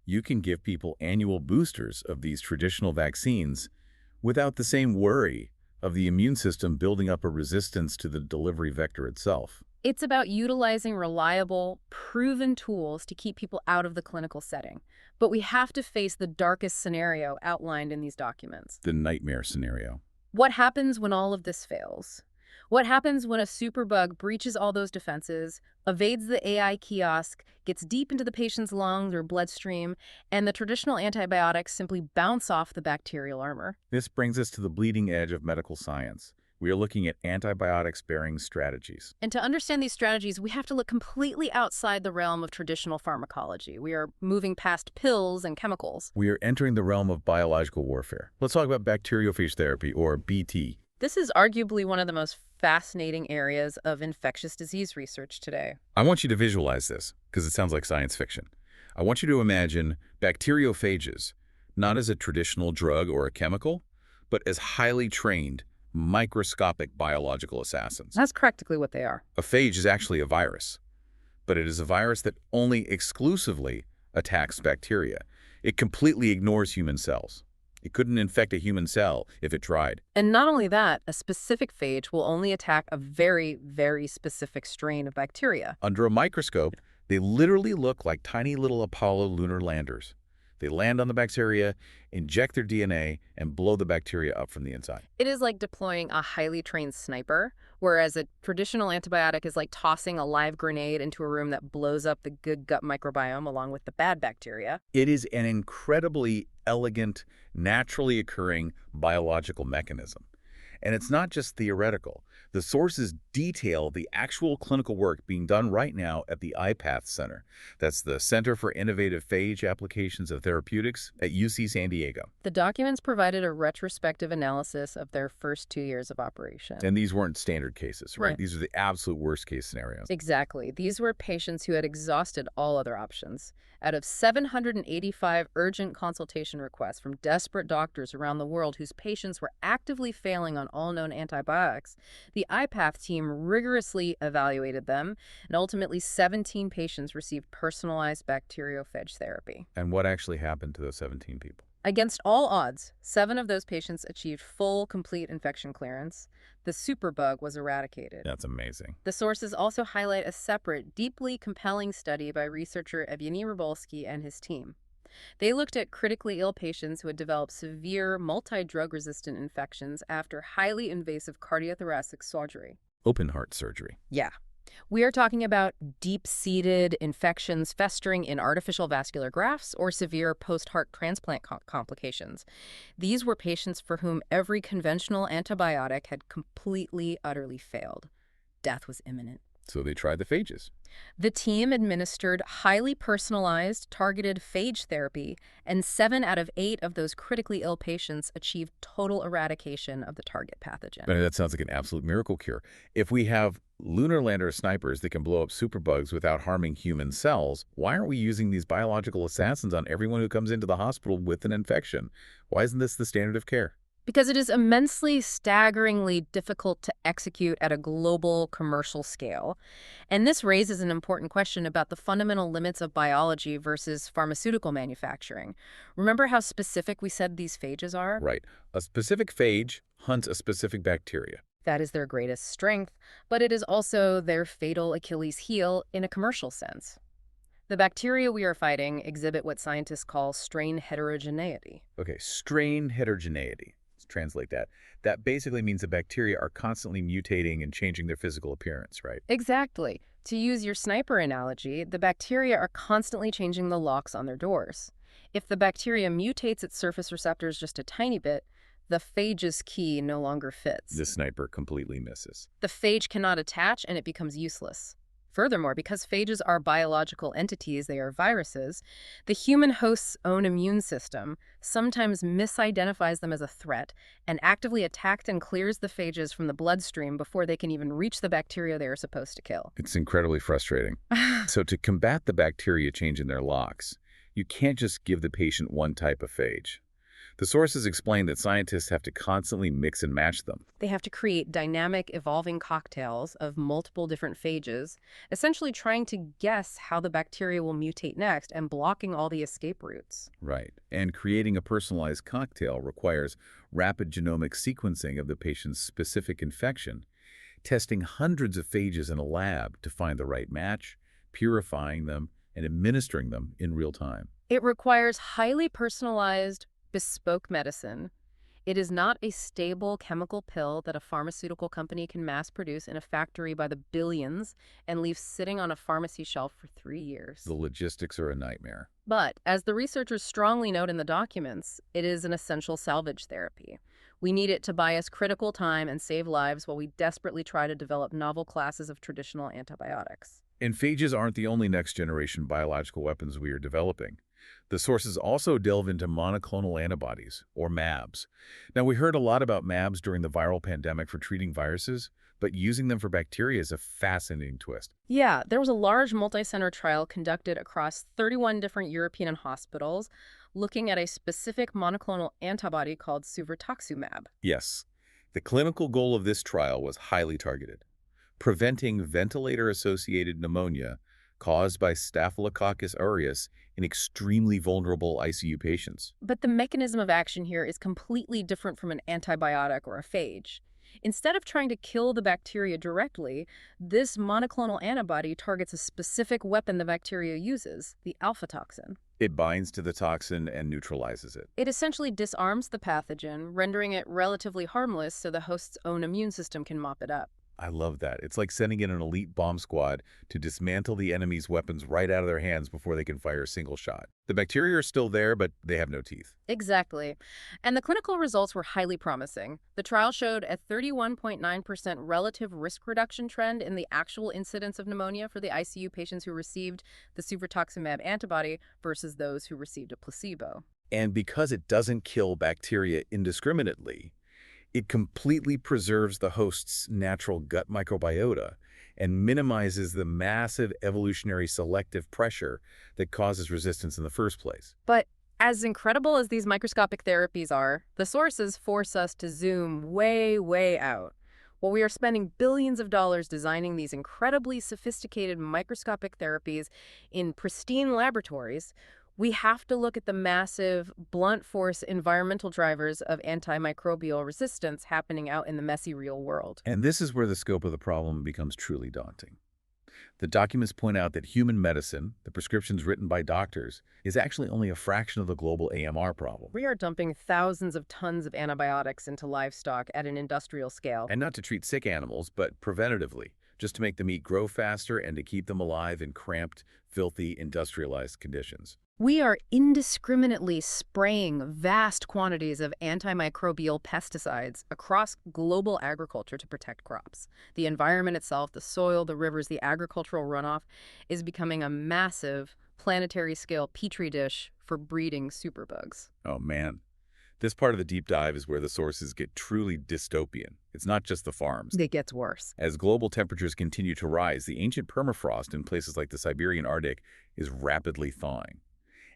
you can give people annual boosters of these traditional vaccines without the same worry of the immune system building up a resistance to the delivery vector itself. It's about utilizing reliable, proven tools to keep people out of the clinical setting. But we have to face the darkest scenario outlined in these documents. The nightmare scenario. What happens when all of this fails? What happens when a superbug breaches all those defenses, evades the AI kiosk, gets deep into the patient's lungs or bloodstream, and the traditional antibiotics simply bounce off the bacterial armor? This brings us to the bleeding edge of medical science. We are looking at antibiotic-sparing strategies. And to understand these strategies, we have to look completely outside the realm of traditional pharmacology. We are moving past pills and chemicals. We are entering the realm of biological warfare. Let's talk about bacteriophage therapy, or BT. This is arguably one of the most fascinating areas of infectious disease research today. I want you to visualize this, because it sounds like science fiction. I want you to imagine bacteriophages, not as a traditional drug or a chemical, but as highly trained, microscopic biological assassins. That's practically what they are. A phage is actually a virus, but it is a virus that only exclusively attacks bacteria. It completely ignores human cells. It couldn't infect a human cell if it tried. And not only that, a specific phage will only attack a very, very specific strain of bacteria. Under a microscope, they literally look like tiny little Apollo lunar landers. They land on the bacteria, inject their DNA, and blow the bacteria up from the inside. It is like deploying a highly trained sniper, whereas a traditional antibiotic is like tossing a live grenade into a room that blows up the good gut microbiome along with the bad bacteria. It is an incredibly elegant, naturally occurring biological mechanism. And it's not just theoretical. The sources detail the actual clinical work being done right now at the IPATH Center. That's the Center for Innovative Phage Applications of Therapeutics at UC San Diego. The documents provided a retrospective analysis of their first 2 years of operation. And these weren't standard cases, right? Right. These are the absolute worst case scenarios. Exactly. These were patients who had exhausted all other options. Out of 785 urgent consultation requests from desperate doctors around the world whose patients were actively failing on all known antibiotics, the IPATH team rigorously evaluated them, and ultimately 17 patients received personalized bacteriophage therapy. And what actually happened to those 17 people? Against all odds, 7 of those patients achieved full, complete infection clearance. The superbug was eradicated. That's amazing. The sources also highlight a separate, deeply compelling study by researcher Evgeny Rybolsky and his team. They looked at critically ill patients who had developed severe multi-drug-resistant infections after highly invasive cardiothoracic surgery. Open heart surgery. Yeah. We are talking about deep-seated infections festering in artificial vascular grafts or severe post-heart transplant complications. These were patients for whom every conventional antibiotic had completely, utterly failed. Death was imminent. So they tried the phages. The team administered highly personalized, targeted phage therapy, and 7 out of 8 of those critically ill patients achieved total eradication of the target pathogen. I mean, that sounds like an absolute miracle cure. If we have lunar lander snipers that can blow up superbugs without harming human cells, why aren't we using these biological assassins on everyone who comes into the hospital with an infection? Why isn't this the standard of care? Because it is immensely, staggeringly difficult to execute at a global commercial scale. And this raises an important question about the fundamental limits of biology versus pharmaceutical manufacturing. Remember how specific we said these phages are? Right. A specific phage hunts a specific bacteria. That is their greatest strength, but it is also their fatal Achilles heel in a commercial sense. The bacteria we are fighting exhibit what scientists call strain heterogeneity. Okay, strain heterogeneity. Let's translate that. That basically means the bacteria are constantly mutating and changing their physical appearance, right? Exactly. To use your sniper analogy, the bacteria are constantly changing the locks on their doors. If the bacteria mutates its surface receptors just a tiny bit, the phage's key no longer fits. The sniper completely misses. The phage cannot attach and it becomes useless. Furthermore, because phages are biological entities, they are viruses, the human host's own immune system sometimes misidentifies them as a threat and actively attacks and clears the phages from the bloodstream before they can even reach the bacteria they are supposed to kill. It's incredibly frustrating. So to combat the bacteria change in their locks, you can't just give the patient one type of phage. The sources explain that scientists have to constantly mix and match them. They have to create dynamic, evolving cocktails of multiple different phages, essentially trying to guess how the bacteria will mutate next and blocking all the escape routes. Right. And creating a personalized cocktail requires rapid genomic sequencing of the patient's specific infection, testing hundreds of phages in a lab to find the right match, purifying them, and administering them in real time. It requires highly personalized, bespoke medicine. It is not a stable chemical pill that a pharmaceutical company can mass produce in a factory by the billions and leave sitting on a pharmacy shelf for 3 years. The logistics are a nightmare. But, as the researchers strongly note in the documents, it is an essential salvage therapy. We need it to buy us critical time and save lives while we desperately try to develop novel classes of traditional antibiotics. And phages aren't the only next-generation biological weapons we are developing. The sources also delve into monoclonal antibodies, or mAbs. Now, we heard a lot about mAbs during the viral pandemic for treating viruses, but using them for bacteria is a fascinating twist. Yeah, there was a large multi-center trial conducted across 31 different European hospitals looking at a specific monoclonal antibody called suvurtuximab. Yes, The clinical goal of this trial was highly targeted, preventing ventilator-associated pneumonia caused by Staphylococcus aureus in extremely vulnerable ICU patients. But the mechanism of action here is completely different from an antibiotic or a phage. Instead of trying to kill the bacteria directly, this monoclonal antibody targets a specific weapon the bacteria uses, the alpha toxin. It binds to the toxin and neutralizes it. It essentially disarms the pathogen, rendering it relatively harmless so the host's own immune system can mop it up. I love that. It's like sending in an elite bomb squad to dismantle the enemy's weapons right out of their hands before they can fire a single shot. The bacteria are still there, but they have no teeth. Exactly. And the clinical results were highly promising. The trial showed a 31.9% relative risk reduction trend in the actual incidence of pneumonia for the ICU patients who received the suvatuximab antibody versus those who received a placebo. And because it doesn't kill bacteria indiscriminately, it completely preserves the host's natural gut microbiota and minimizes the massive evolutionary selective pressure that causes resistance in the first place. But as incredible as these microscopic therapies are, the sources force us to zoom way, way out. While we are spending billions of dollars designing these incredibly sophisticated microscopic therapies in pristine laboratories, we have to look at the massive, blunt force environmental drivers of antimicrobial resistance happening out in the messy real world. And this is where the scope of the problem becomes truly daunting. The documents point out that human medicine, the prescriptions written by doctors, is actually only a fraction of the global AMR problem. We are dumping thousands of tons of antibiotics into livestock at an industrial scale. And not to treat sick animals, but preventatively, just to make the meat grow faster and to keep them alive in cramped, filthy, industrialized conditions. We are indiscriminately spraying vast quantities of antimicrobial pesticides across global agriculture to protect crops. The environment itself, the soil, the rivers, the agricultural runoff, is becoming a massive planetary-scale petri dish for breeding superbugs. Oh man, this part of the deep dive is where the sources get truly dystopian. It's not just the farms. It gets worse. As global temperatures continue to rise, the ancient permafrost in places like the Siberian Arctic is rapidly thawing.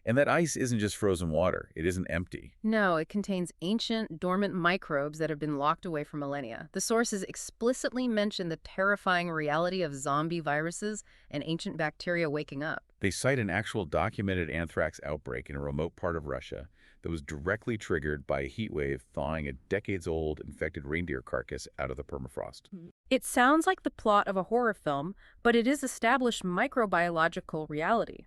And that ice isn't just frozen water. It isn't empty. No, it contains ancient, dormant microbes that have been locked away for millennia. The sources explicitly mention the terrifying reality of zombie viruses and ancient bacteria waking up. They cite an actual documented anthrax outbreak in a remote part of Russia that was directly triggered by a heat wave thawing a decades-old infected reindeer carcass out of the permafrost. It sounds like the plot of a horror film, but it is established microbiological reality.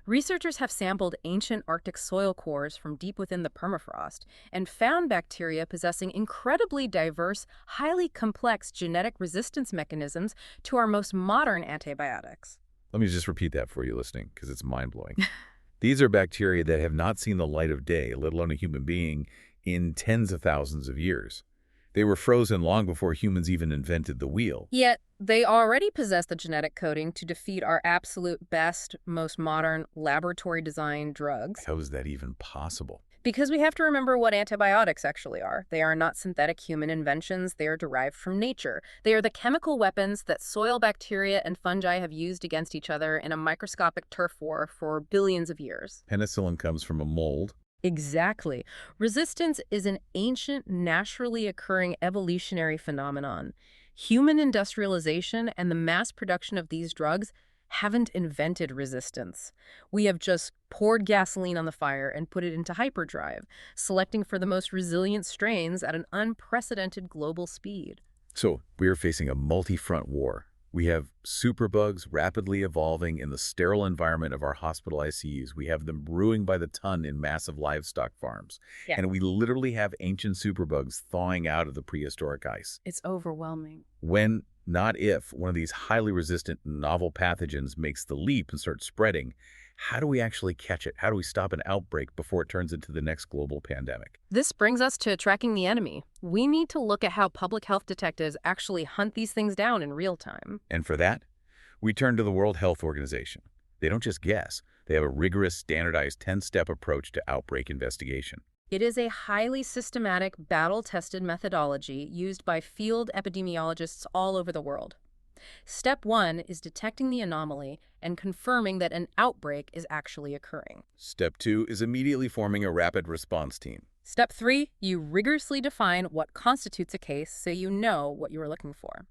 Researchers have sampled ancient Arctic soil cores from deep within the permafrost and found bacteria possessing incredibly diverse, highly complex genetic resistance mechanisms to our most modern antibiotics. Let me just repeat that for you listening, because it's mind-blowing. These are bacteria that have not seen the light of day, let alone a human being, in tens of thousands of years. They were frozen long before humans even invented the wheel. Yet, they already possess the genetic coding to defeat our absolute best, most modern, laboratory-designed drugs. How is that even possible? Because we have to remember what antibiotics actually are. They are not synthetic human inventions. They are derived from nature. They are the chemical weapons that soil bacteria and fungi have used against each other in a microscopic turf war for billions of years. Penicillin comes from a mold. Exactly. Resistance is an ancient, naturally occurring evolutionary phenomenon. Human industrialization and the mass production of these drugs haven't invented resistance. We have just poured gasoline on the fire and put it into hyperdrive, selecting for the most resilient strains at an unprecedented global speed. So we are facing a multi-front war. We have superbugs rapidly evolving in the sterile environment of our hospital ICUs. We have them brewing by the ton in massive livestock farms. Yeah. And we literally have ancient superbugs thawing out of the prehistoric ice. It's overwhelming. When, not if, one of these highly resistant novel pathogens makes the leap and starts spreading, how do we actually catch it? How do we stop an outbreak before it turns into the next global pandemic? This brings us to tracking the enemy. We need to look at how public health detectives actually hunt these things down in real time. And for that, we turn to the World Health Organization. They don't just guess. They have a rigorous, standardized 10-step approach to outbreak investigation. It is a highly systematic, battle-tested methodology used by field epidemiologists all over the world. Step 1 is detecting the anomaly and confirming that an outbreak is actually occurring. Step 2 is immediately forming a rapid response team. Step 3, you rigorously define what constitutes a case so you know what you are looking for.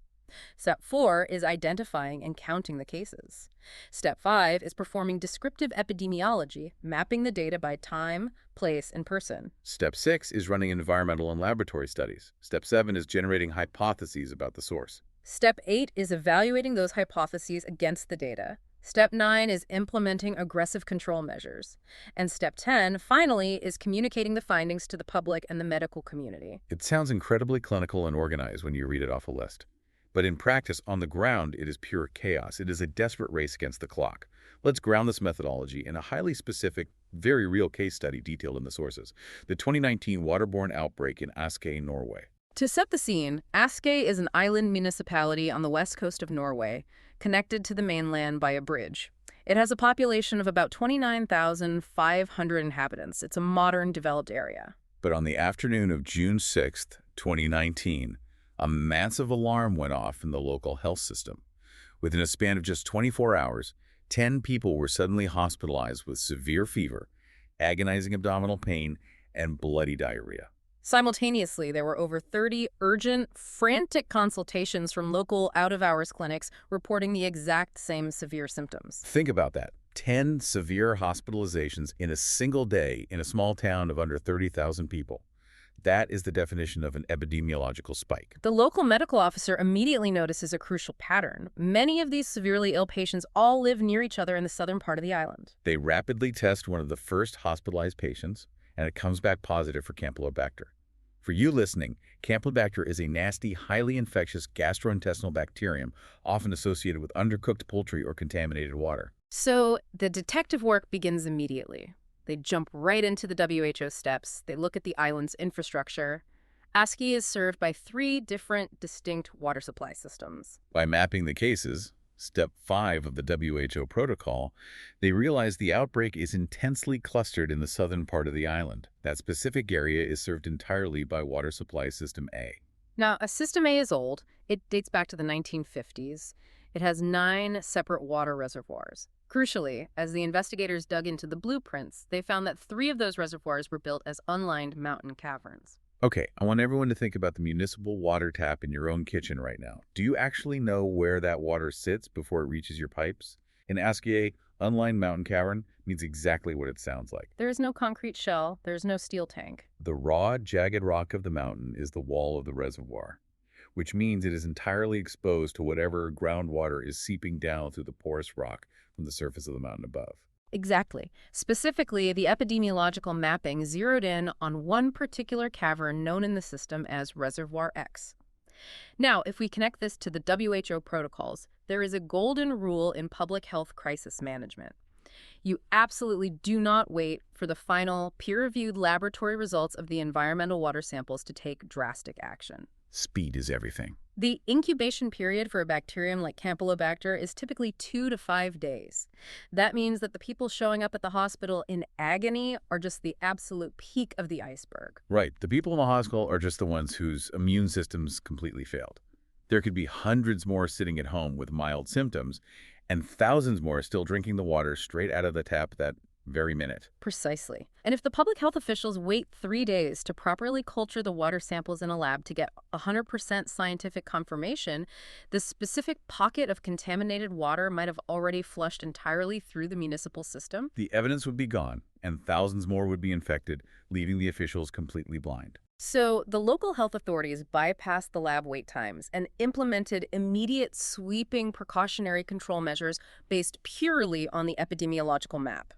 Step 4 is identifying and counting the cases. Step 5 is performing descriptive epidemiology, mapping the data by time, place, and person. Step 6 is running environmental and laboratory studies. Step 7 is generating hypotheses about the source. Step 8 is evaluating those hypotheses against the data. Step 9 is implementing aggressive control measures. And Step 10, finally, is communicating the findings to the public and the medical community. It sounds incredibly clinical and organized when you read it off a list. But in practice, on the ground, it is pure chaos. It is a desperate race against the clock. Let's ground this methodology in a highly specific, very real case study detailed in the sources. The 2019 waterborne outbreak in Askøy, Norway. To set the scene, Askøy is an island municipality on the west coast of Norway, connected to the mainland by a bridge. It has a population of about 29,500 inhabitants. It's a modern, developed area. But on the afternoon of June 6th, 2019, a massive alarm went off in the local health system. Within a span of just 24 hours, 10 people were suddenly hospitalized with severe fever, agonizing abdominal pain, and bloody diarrhea. Simultaneously, there were over 30 urgent, frantic consultations from local out-of-hours clinics reporting the exact same severe symptoms. Think about that. 10 severe hospitalizations in a single day in a small town of under 30,000 people. That is the definition of an epidemiological spike. The local medical officer immediately notices a crucial pattern. Many of these severely ill patients all live near each other in the southern part of the island. They rapidly test one of the first hospitalized patients, and it comes back positive for Campylobacter. For you listening, Campylobacter is a nasty, highly infectious gastrointestinal bacterium often associated with undercooked poultry or contaminated water. So the detective work begins immediately. They jump right into the WHO steps. They look at the island's infrastructure. Askøy is served by 3 different distinct water supply systems. By mapping the cases, step 5 of the WHO protocol, they realize the outbreak is intensely clustered in the southern part of the island. That specific area is served entirely by water supply system A. Now, System A is old. It dates back to the 1950s. It has 9 separate water reservoirs. Crucially, as the investigators dug into the blueprints, they found that 3 of those reservoirs were built as unlined mountain caverns. Okay, I want everyone to think about the municipal water tap in your own kitchen right now. Do you actually know where that water sits before it reaches your pipes? In Askøy, unlined mountain cavern means exactly what it sounds like. There is no concrete shell. There's no steel tank. The raw, jagged rock of the mountain is the wall of the reservoir, which means it is entirely exposed to whatever groundwater is seeping down through the porous rock from the surface of the mountain above. Exactly. Specifically, the epidemiological mapping zeroed in on one particular cavern known in the system as Reservoir X. Now, if we connect this to the WHO protocols, there is a golden rule in public health crisis management. You absolutely do not wait for the final peer-reviewed laboratory results of the environmental water samples to take drastic action. Speed is everything. The incubation period for a bacterium like Campylobacter is typically 2 to 5 days. That means that the people showing up at the hospital in agony are just the absolute peak of the iceberg. Right. The people in the hospital are just the ones whose immune systems completely failed. There could be hundreds more sitting at home with mild symptoms, and thousands more still drinking the water straight out of the tap that very minute. Precisely. And if the public health officials wait 3 days to properly culture the water samples in a lab to get 100% scientific confirmation, the specific pocket of contaminated water might have already flushed entirely through the municipal system. The evidence would be gone, and thousands more would be infected, leaving the officials completely blind. So the local health authorities bypassed the lab wait times and implemented immediate sweeping precautionary control measures based purely on the epidemiological map.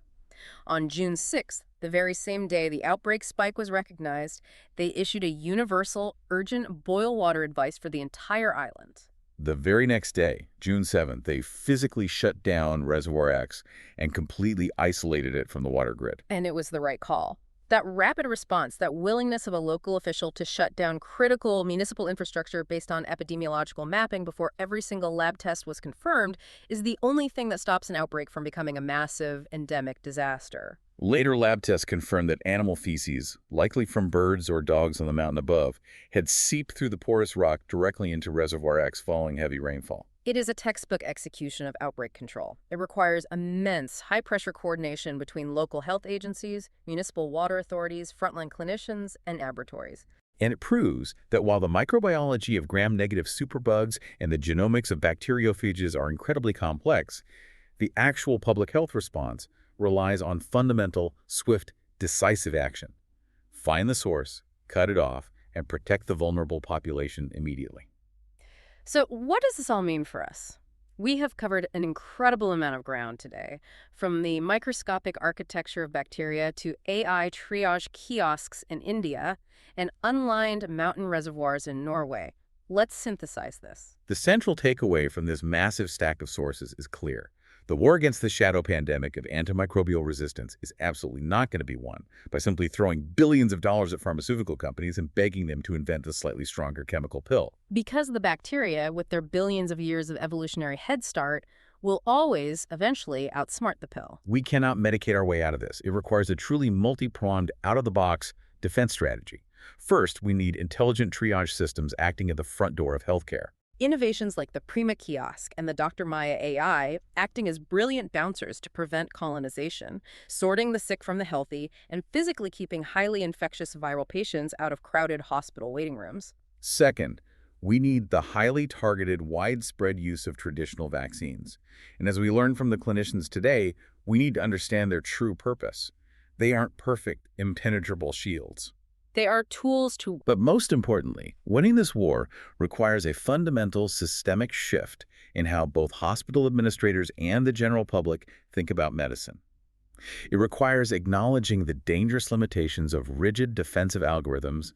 On June 6th, the very same day the outbreak spike was recognized, they issued a universal, urgent boil water advice for the entire island. The very next day, June 7th, they physically shut down Reservoir X and completely isolated it from the water grid. And it was the right call. That rapid response, that willingness of a local official to shut down critical municipal infrastructure based on epidemiological mapping before every single lab test was confirmed, is the only thing that stops an outbreak from becoming a massive, endemic disaster. Later lab tests confirmed that animal feces, likely from birds or dogs on the mountain above, had seeped through the porous rock directly into Reservoir X following heavy rainfall. It is a textbook execution of outbreak control. It requires immense, high-pressure coordination between local health agencies, municipal water authorities, frontline clinicians, and laboratories. And it proves that while the microbiology of gram-negative superbugs and the genomics of bacteriophages are incredibly complex, the actual public health response relies on fundamental, swift, decisive action. Find the source, cut it off, and protect the vulnerable population immediately. So what does this all mean for us? We have covered an incredible amount of ground today, from the microscopic architecture of bacteria to AI triage kiosks in India and unlined mountain reservoirs in Norway. Let's synthesize this. The central takeaway from this massive stack of sources is clear. The war against the shadow pandemic of antimicrobial resistance is absolutely not going to be won by simply throwing billions of dollars at pharmaceutical companies and begging them to invent a slightly stronger chemical pill. Because the bacteria, with their billions of years of evolutionary head start, will always, eventually, outsmart the pill. We cannot medicate our way out of this. It requires a truly multi-pronged, out-of-the-box defense strategy. First, we need intelligent triage systems acting at the front door of healthcare. Innovations like the Prima kiosk and the Dr. Maya AI acting as brilliant bouncers to prevent colonization, sorting the sick from the healthy, and physically keeping highly infectious viral patients out of crowded hospital waiting rooms. Second, we need the highly targeted, widespread use of traditional vaccines. And as we learned from the clinicians today, we need to understand their true purpose. They aren't perfect, impenetrable shields. They are tools to... But most importantly, winning this war requires a fundamental systemic shift in how both hospital administrators and the general public think about medicine. It requires acknowledging the dangerous limitations of rigid defensive algorithms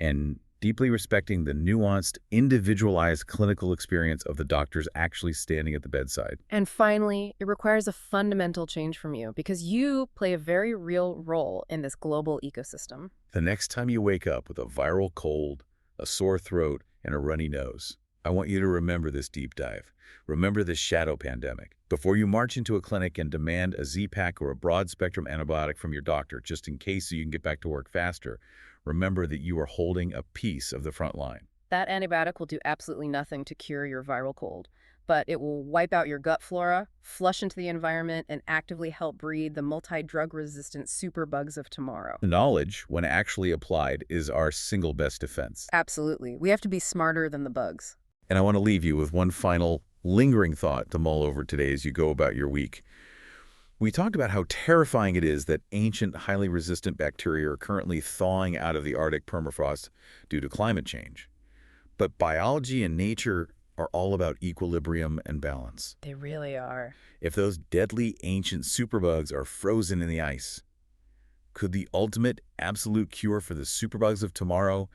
and deeply respecting the nuanced, individualized clinical experience of the doctors actually standing at the bedside. And finally, it requires a fundamental change from you because you play a very real role in this global ecosystem. The next time you wake up with a viral cold, a sore throat, and a runny nose, I want you to remember this deep dive. Remember this shadow pandemic. Before you march into a clinic and demand a Z-Pack or a broad-spectrum antibiotic from your doctor just in case so you can get back to work faster, remember that you are holding a piece of the front line. That antibiotic will do absolutely nothing to cure your viral cold, but it will wipe out your gut flora, flush into the environment, and actively help breed the multi-drug-resistant superbugs of tomorrow. Knowledge, when actually applied, is our single best defense. Absolutely. We have to be smarter than the bugs. And I want to leave you with one final lingering thought to mull over today as you go about your week. We talked about how terrifying it is that ancient, highly resistant bacteria are currently thawing out of the Arctic permafrost due to climate change. But biology and nature are all about equilibrium and balance. They really are. If those deadly ancient superbugs are frozen in the ice, could the ultimate absolute cure for the superbugs of tomorrow,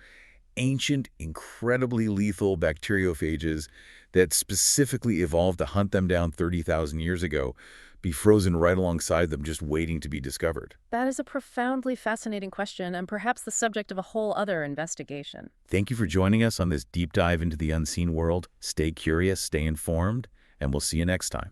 ancient, incredibly lethal bacteriophages that specifically evolved to hunt them down 30,000 years ago, be frozen right alongside them just waiting to be discovered? That is a profoundly fascinating question and perhaps the subject of a whole other investigation. Thank you for joining us on this deep dive into the unseen world. Stay curious, stay informed, and we'll see you next time.